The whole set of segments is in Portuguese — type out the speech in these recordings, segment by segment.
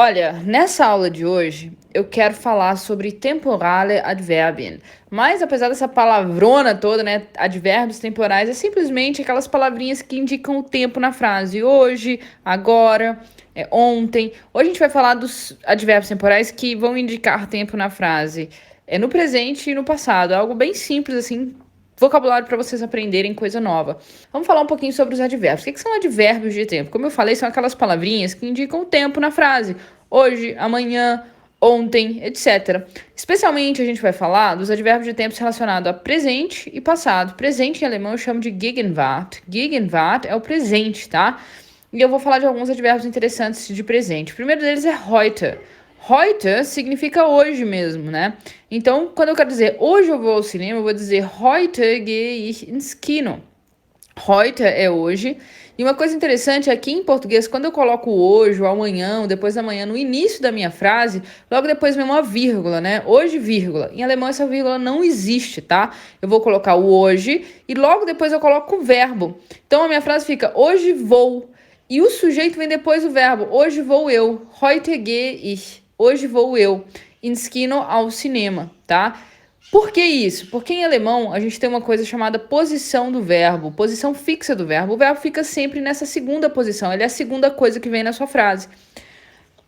Olha, nessa aula de hoje eu quero falar sobre temporale adverbien. Mas apesar dessa palavrona toda, né, advérbios temporais, é simplesmente aquelas palavrinhas que indicam o tempo na frase. Hoje, agora, ontem. Hoje a gente vai falar dos advérbios temporais que vão indicar tempo na frase. É no presente e no passado. É algo bem simples assim, vocabulário para vocês aprenderem coisa nova. Vamos falar um pouquinho sobre os advérbios. O que são advérbios de tempo? Como eu falei, são aquelas palavrinhas que indicam o tempo na frase. Hoje, amanhã, ontem, etc. Especialmente a gente vai falar dos advérbios de tempo relacionados a presente e passado. Presente em alemão eu chamo de Gegenwart. Gegenwart é o presente, tá? E eu vou falar de alguns advérbios interessantes de presente. O primeiro deles é heute. Heute significa hoje mesmo, né? Então, quando eu quero dizer hoje eu vou ao cinema, eu vou dizer heute gehe ich ins Kino. Heute é hoje. E uma coisa interessante é que em português, quando eu coloco hoje, ou amanhã, ou depois da manhã, no início da minha frase, logo depois vem uma vírgula, né? Hoje, vírgula. Em alemão, essa vírgula não existe, tá? Eu vou colocar o hoje e logo depois eu coloco o verbo. Então a minha frase fica hoje vou. E o sujeito vem depois do verbo. Hoje vou eu. Heute gehe ich. Hoje vou eu. Ins Kino, ao cinema, tá? Por que isso? Porque em alemão a gente tem uma coisa chamada posição do verbo, posição fixa do verbo. O verbo fica sempre nessa segunda posição, ele é a segunda coisa que vem na sua frase.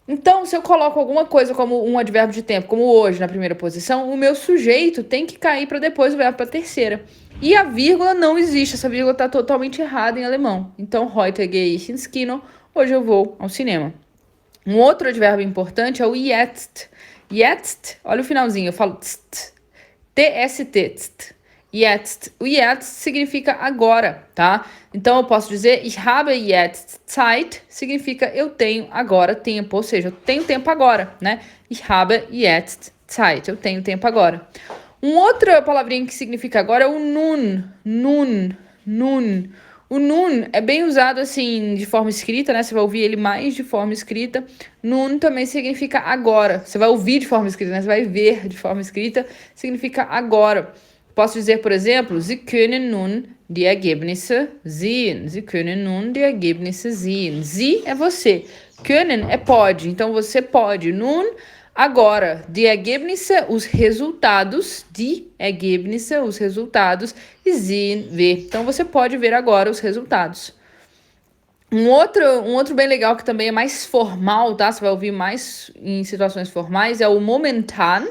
Então, se eu coloco alguma coisa como um advérbio de tempo, como hoje na primeira posição, o meu sujeito tem que cair para depois o verbo para a terceira. E a vírgula não existe, essa vírgula está totalmente errada em alemão. Então, heute gehe ich ins Kino, hoje eu vou ao cinema. Um outro advérbio importante é o jetzt. Jetzt, olha o finalzinho, eu falo tst. TST. Jetzt. O jetzt significa agora, tá? Então eu posso dizer ich habe jetzt Zeit, significa eu tenho agora tempo, ou seja, eu tenho tempo agora, né? Ich habe jetzt Zeit, eu tenho tempo agora. Outra palavrinha que significa agora é o nun. Nun. O nun é bem usado assim de forma escrita, né? Você vai ouvir ele mais de forma escrita. Nun também significa agora. Você vai ouvir de forma escrita, né? Você vai ver de forma escrita, significa agora. Posso dizer, por exemplo, Sie können nun die Ergebnisse sehen. Sie können nun die Ergebnisse sehen. Sie é você. Können é pode. Então você pode. Nun agora, die Ergebnisse, os resultados, os resultados, e sehen, ver. Então, você pode ver agora os resultados. Um outro bem legal que também é mais formal, tá? Você vai ouvir mais em situações formais, é o momentan,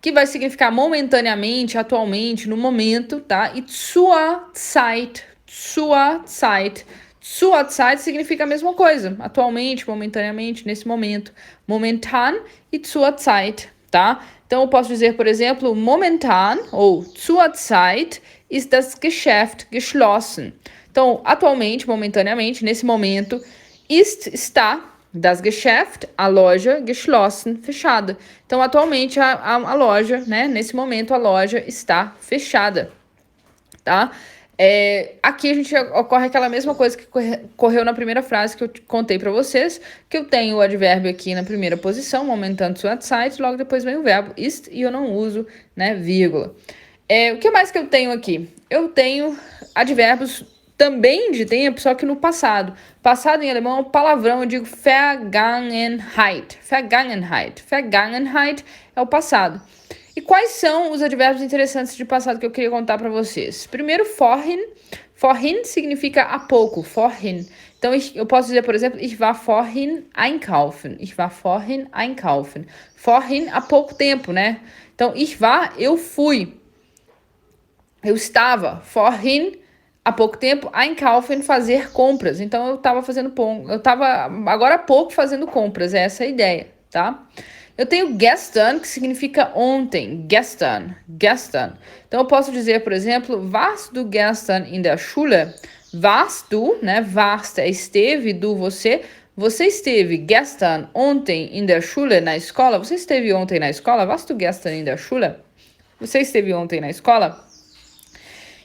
que vai significar momentaneamente, atualmente, no momento, tá? E zur Zeit. Zur Zeit significa a mesma coisa, atualmente, momentaneamente, nesse momento. Momentan e zur Zeit, tá? Então eu posso dizer, por exemplo, momentan ou zur Zeit ist das Geschäft geschlossen. Então, atualmente, momentaneamente, nesse momento, está das Geschäft, a loja, geschlossen, fechada. Então, atualmente, a loja, né, nesse momento, a loja está fechada, tá? Aqui a gente ocorre aquela mesma coisa que correu na primeira frase que eu contei para vocês, que eu tenho o advérbio aqui na primeira posição, momentando zur Zeit, logo depois vem o verbo ist e eu não uso, né, vírgula. O que mais que eu tenho aqui? Eu tenho advérbios também de tempo, só que no passado. Passado em alemão é um palavrão, eu digo Vergangenheit. Vergangenheit é o passado. E quais são os advérbios interessantes de passado que eu queria contar para vocês? Primeiro, vorhin. Vorhin significa há pouco, vorhin. Então, eu posso dizer, por exemplo, ich war vorhin einkaufen. Ich war vorhin einkaufen. Vorhin, há pouco tempo, né? Então, ich war, eu fui. Eu estava. Vorhin, há pouco tempo, einkaufen, fazer compras. Então, eu estava agora há pouco fazendo compras. Essa é a ideia, tá? Eu tenho gestern, que significa ontem. Gestern. Então, eu posso dizer, por exemplo, warst du gestern in der Schule? Warst du, né? Warst é esteve, du, você. Você esteve gestern, ontem, in der Schule, na escola? Você esteve ontem na escola? Warst du gestern in der Schule? Você esteve ontem na escola?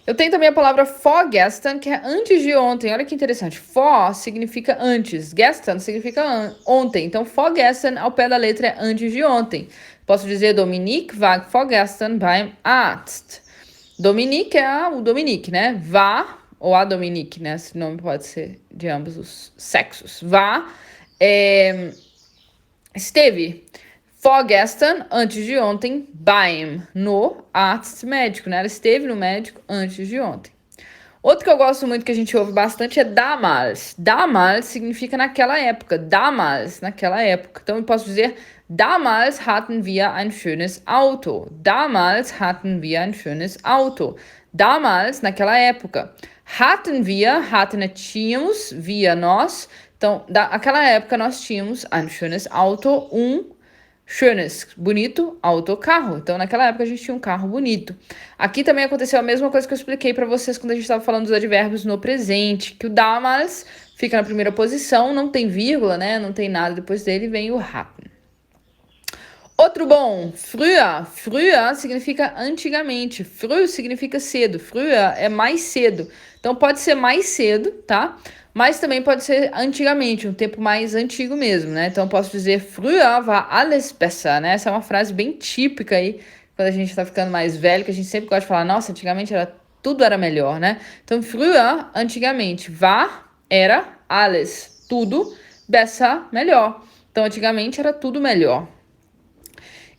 Eu tenho também a palavra vorgestern, que é antes de ontem. Olha que interessante. Vor significa antes. Gestern significa ontem. Então, vorgestern, ao pé da letra, é antes de ontem. Posso dizer Dominique war vorgestern beim Arzt. Dominique é o Dominique, né? War, ou a Dominique, né? Esse nome pode ser de ambos os sexos. War Esteve vorgestern, antes de ontem, beim, no Arzt médico, né? Ela esteve no médico antes de ontem. Outro que eu gosto muito, que a gente ouve bastante, é damals. Damals significa naquela época. Damals, naquela época. Então eu posso dizer, damals hatten wir ein schönes Auto. Damals hatten wir ein schönes Auto. Damals, naquela época. Hatten é tínhamos, wir nós. Então, naquela época nós tínhamos ein schönes Auto, schönes, bonito, auto, carro. Então, naquela época a gente tinha um carro bonito. Aqui também aconteceu a mesma coisa que eu expliquei para vocês quando a gente estava falando dos advérbios no presente, que o damals fica na primeira posição, não tem vírgula, né? Não tem nada depois dele, vem o hatten. Outro bom, früher. Früher significa antigamente. Früh significa cedo. Früher é mais cedo. Então pode ser mais cedo, tá? Mas também pode ser antigamente, um tempo mais antigo mesmo, né? Então posso dizer früher war alles besser, né? Essa é uma frase bem típica aí, quando a gente tá ficando mais velho, que a gente sempre gosta de falar, nossa, antigamente tudo era melhor, né? Então früher, antigamente, war era alles, tudo, besser, melhor. Então antigamente era tudo melhor.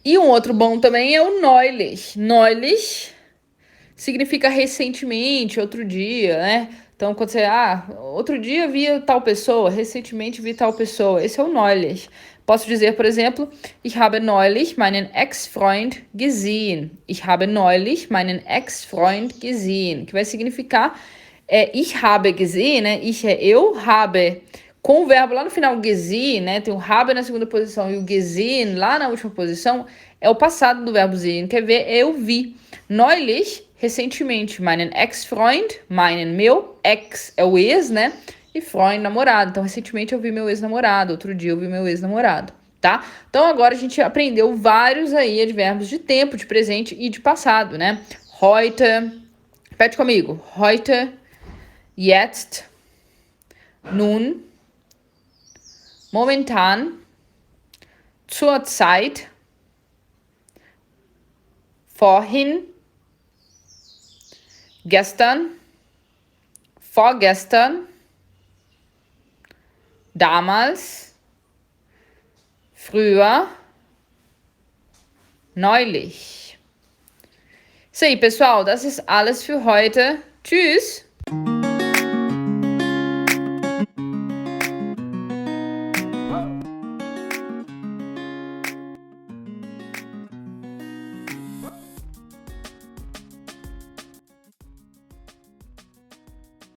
E um outro bom também é o neulich. Neulich significa recentemente, outro dia, né? Então, quando você, outro dia vi tal pessoa, recentemente vi tal pessoa. Esse é o neulich. Posso dizer, por exemplo, ich habe neulich meinen Ex-Freund gesehen. Ich habe neulich meinen Ex-Freund gesehen. Que vai significar, ich habe gesehen, né? Ich é eu, habe com o verbo lá no final, gesehen, né? Tem o habe na segunda posição e o gesehen lá na última posição, é o passado do verbo sehen. Quer ver? Eu vi. Neulich, recentemente, meinen Ex-Freund, meu ex é o ex, né? E Freund, namorado. Então, recentemente eu vi meu ex-namorado, outro dia eu vi meu ex-namorado, tá? Então, agora a gente aprendeu vários aí advérbios de tempo, de presente e de passado, né? Heute, repete comigo. Heute, jetzt, nun, momentan, zurzeit, vorhin, gestern, vorgestern, damals, früher, neulich. Isso aí, pessoal. Das ist alles für heute. Tschüss!